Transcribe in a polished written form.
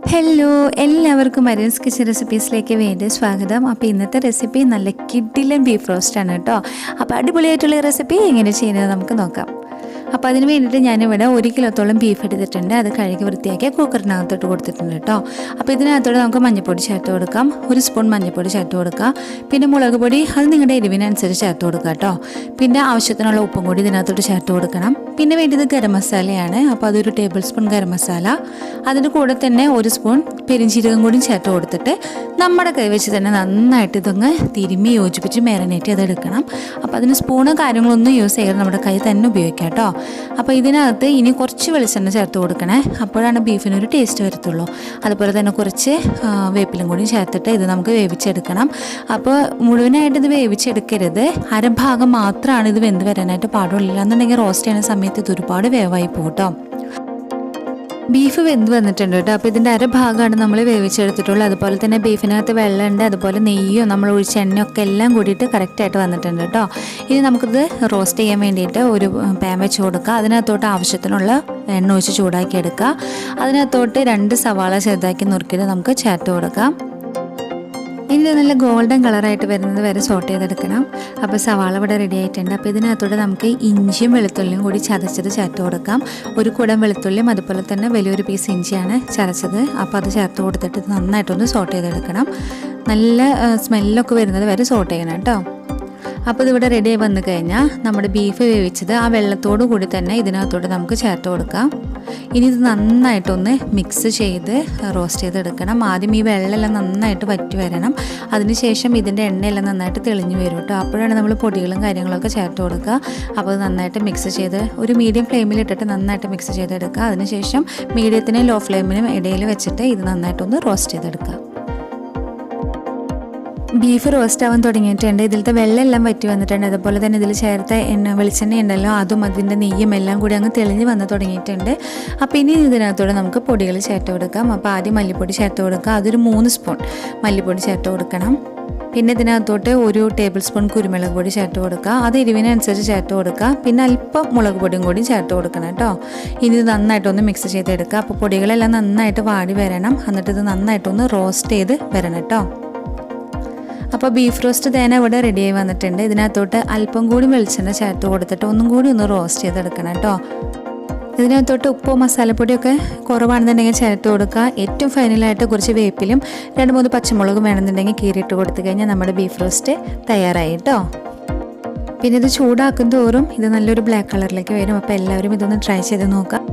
Hello, എല്ലാവർക്കും Marian's kitchen റെസിപ്പീസിലേക്ക് വേണ്ടി സ്വാഗതം. അപ്പോൾ ഇന്നത്തെ റെസിപ്പി നല്ല കിഡിലൻ ബീഫ് റോസ്റ്റ് ആണ് കേട്ടോ. അപ്പോൾ അടിപൊളിയായിട്ടുള്ള റെസിപ്പി എങ്ങനെ ചെയ്യുന്നത് നമുക്ക് നോക്കാം. അപ്പോൾ അതിന് വേണ്ടിയിട്ട് ഞാനിവിടെ 1 കിലോത്തോളം ബീഫ് എടുത്തിട്ടുണ്ട്. അത് കഴുകി വൃത്തിയാക്കി കുക്കറിനകത്തോട്ട് കൊടുത്തിട്ടുണ്ട് കേട്ടോ. അപ്പോൾ ഇതിനകത്തോട്ട് നമുക്ക് മഞ്ഞൾപ്പൊടി ചേർത്ത് കൊടുക്കാം. 1 സ്പൂൺ മഞ്ഞൾപ്പൊടി ചേർത്ത് കൊടുക്കുക. പിന്നെ മുളക് പൊടി അത് നിങ്ങളുടെ എരിവിനനുസരിച്ച് ചേർത്ത് കൊടുക്കുക കേട്ടോ. പിന്നെ ആവശ്യത്തിനുള്ള ഉപ്പും കൂടി ഇതിനകത്തോട്ട് ചേർത്ത് കൊടുക്കണം. പിന്നെ വേണ്ടത് ഗരം മസാലയാണ്. അപ്പോൾ അതൊരു ടേബിൾ സ്പൂൺ ഗരം മസാല. അതിൻ്റെ കൂടെ തന്നെ 1 സ്പൂൺ പെരിഞ്ചീരകം കൂടി ചേർത്ത് കൊടുത്തിട്ട് നമ്മുടെ കൈ വെച്ച് തന്നെ നന്നായിട്ട് ഇതൊന്ന് തിരുമ്മി യോജിപ്പിച്ച് മാരിനേറ്റ് ചെയ്തെടുക്കണം. അപ്പോൾ അതിന് സ്പൂണോ കാര്യങ്ങളൊന്നും യൂസ് ചെയ്യാതെ നമ്മുടെ കൈ തന്നെ ഉപയോഗിക്കാം കേട്ടോ. അപ്പോൾ ഇതിനകത്ത് ഇനി കുറച്ച് വെളിച്ചെണ്ണ ചേർത്ത് കൊടുക്കണേ, അപ്പോഴാണ് ബീഫിനൊരു ടേസ്റ്റ് വരത്തുള്ളൂ. അതുപോലെ തന്നെ കുറച്ച് വേപ്പിലും കൂടി ചേർത്തിട്ട് ഇത് നമുക്ക് വേവിച്ചെടുക്കണം. അപ്പോൾ മുഴുവനായിട്ട് ഇത് വേവിച്ചെടുക്കരുത്, അരഭാഗം മാത്രമാണ് ഇത് വെന്ത് വരാനായിട്ട് പാടുള്ളൂ. എന്നുണ്ടെങ്കിൽ റോസ്റ്റ് ചെയ്യുന്ന സമയത്ത് ഇത് ഒരുപാട് വേവായി പോകും കേട്ടോ. ബീഫ് വെന്ത് വന്നിട്ടുണ്ട് കേട്ടോ. അപ്പോൾ ഇതിൻ്റെ അരഭാഗമാണ് നമ്മൾ വേവിച്ചെടുത്തിട്ടുള്ളൂ. അതുപോലെ തന്നെ ബീഫിനകത്ത് വെള്ളമുണ്ട്, അതുപോലെ നെയ്യോ നമ്മൾ ഒഴിച്ച എണ്ണയൊക്കെ എല്ലാം കൂടിയിട്ട് കറക്റ്റായിട്ട് വന്നിട്ടുണ്ട് കേട്ടോ. ഇനി നമുക്കിത് റോസ്റ്റ് ചെയ്യാൻ വേണ്ടിയിട്ട് ഒരു പാൻ വെച്ച് കൊടുക്കുക. അതിനകത്തോട്ട് ആവശ്യത്തിനുള്ള എണ്ണ ഒഴിച്ച് ചൂടാക്കി എടുക്കുക. അതിനകത്തോട്ട് 2 സവാള ചെറുതാക്കി നുറുക്കിയിട്ട് നമുക്ക് ചേർത്ത് കൊടുക്കാം. ഇനി നല്ല ഗോൾഡൻ കളറായിട്ട് വരുന്നത് വരെ സോട്ട് ചെയ്തെടുക്കണം. അപ്പോൾ സവാള ഇവിടെ റെഡി ആയിട്ടുണ്ട്. അപ്പോൾ ഇതിനകത്തോടെ നമുക്ക് ഇഞ്ചിയും വെളുത്തുള്ളിയും കൂടി ചതച്ചത് ചേർത്ത് കൊടുക്കാം. 1 കുടം വെളുത്തുള്ളിയും അതുപോലെ തന്നെ വലിയൊരു പീസ് ഇഞ്ചിയാണ് ചതച്ചത്. അപ്പോൾ അത് ചേർത്ത് കൊടുത്തിട്ട് നന്നായിട്ടൊന്ന് സോട്ട് ചെയ്തെടുക്കണം. നല്ല സ്മെല്ലൊക്കെ വരുന്നത് വരെ സോട്ട് ചെയ്യണം കേട്ടോ. അപ്പോൾ ഇതിവിടെ റെഡി ആയി വന്നു കഴിഞ്ഞാൽ നമ്മുടെ ബീഫ് വേവിച്ചത് ആ വെള്ളത്തോടു കൂടി തന്നെ ഇതിനകത്തോട്ട് നമുക്ക് ചേർത്ത് കൊടുക്കാം. ഇനി ഇത് നന്നായിട്ടൊന്ന് മിക്സ് ചെയ്ത് റോസ്റ്റ് ചെയ്തെടുക്കണം. ആദ്യം ഈ വെള്ളമെല്ലാം നന്നായിട്ട് വറ്റി വരണം. അതിനുശേഷം ഇതിൻ്റെ എണ്ണയെല്ലാം നന്നായിട്ട് തെളിഞ്ഞു വരും കേട്ടോ. അപ്പോഴാണ് നമ്മൾ പൊടികളും കാര്യങ്ങളൊക്കെ ചേർത്ത് കൊടുക്കുക. അപ്പോൾ അത് നന്നായിട്ട് മിക്സ് ചെയ്ത് ഒരു മീഡിയം ഫ്ലെയിമിലിട്ടിട്ട് നന്നായിട്ട് മിക്സ് ചെയ്തെടുക്കുക. അതിനുശേഷം മീഡിയത്തിനും ലോ ഫ്ലെയിമിനും ഇടയിൽ വെച്ചിട്ട് ഇത് നന്നായിട്ടൊന്ന് റോസ്റ്റ് ചെയ്തെടുക്കുക. ബീഫ് റോസ്റ്റ് ആവാൻ തുടങ്ങിയിട്ടുണ്ട്. ഇതിലത്തെ വെള്ളമെല്ലാം വറ്റി വന്നിട്ടുണ്ട്. അതുപോലെ തന്നെ ഇതിൽ ചേർത്ത വെളിച്ചെണ്ണ ഉണ്ടല്ലോ, അതും അതിൻ്റെ നെയ്യും എല്ലാം കൂടി അങ്ങ് തെളിഞ്ഞ് വന്ന് തുടങ്ങിയിട്ടുണ്ട്. അപ്പോൾ ഇനി ഇതിനകത്തോടെ നമുക്ക് പൊടികൾ ചേർത്ത് കൊടുക്കാം. അപ്പോൾ ആദ്യം മല്ലിപ്പൊടി ചേർത്ത് കൊടുക്കുക. അതൊരു 3 സ്പൂൺ മല്ലിപ്പൊടി ചേർത്ത് കൊടുക്കണം. പിന്നെ ഇതിനകത്തോട്ട് 1 ടേബിൾ സ്പൂൺ കുരുമുളക് പൊടി ചേർത്ത് കൊടുക്കുക. അത് എരിവിനനുസരിച്ച് ചേർത്ത് കൊടുക്കുക. പിന്നെ അല്പം മുളക് പൊടിയും കൂടി ചേർത്ത് കൊടുക്കണം കേട്ടോ. ഇനി ഇത് നന്നായിട്ടൊന്ന് മിക്സ് ചെയ്തെടുക്കുക. അപ്പോൾ പൊടികളെല്ലാം നന്നായിട്ട് വാടി വരണം. എന്നിട്ട് ഇത് നന്നായിട്ടൊന്ന് റോസ്റ്റ് ചെയ്ത് വരണം കേട്ടോ. അപ്പോൾ ബീഫ് റോസ്റ്റ് തേന ഇവിടെ റെഡിയായി വന്നിട്ടുണ്ട്. ഇതിനകത്തോട്ട് അല്പം കൂടി വെളിച്ചെണ്ണ ചേർത്ത് കൊടുത്തിട്ട് ഒന്നും കൂടി ഒന്ന് റോസ്റ്റ് ചെയ്തെടുക്കണം കേട്ടോ. ഇതിനകത്തോട്ട് ഉപ്പോ മസാലപ്പൊടിയൊക്കെ കുറവാണെന്നുണ്ടെങ്കിൽ ചേർത്ത് കൊടുക്കുക. ഏറ്റവും ഫൈനലായിട്ട് കുറച്ച് വേപ്പിലും 2-3 പച്ചമുളകും വേണമെന്നുണ്ടെങ്കിൽ കീറിയിട്ട് കൊടുത്തു കഴിഞ്ഞാൽ നമ്മുടെ ബീഫ് റോസ്റ്റ് തയ്യാറായി കേട്ടോ. പിന്നെ ഇത് ചൂടാക്കും തോറും ഇത് നല്ലൊരു ബ്ലാക്ക് കളറിലേക്ക് വരും. അപ്പോൾ എല്ലാവരും ഇതൊന്ന് ട്രൈ ചെയ്ത് നോക്കാം.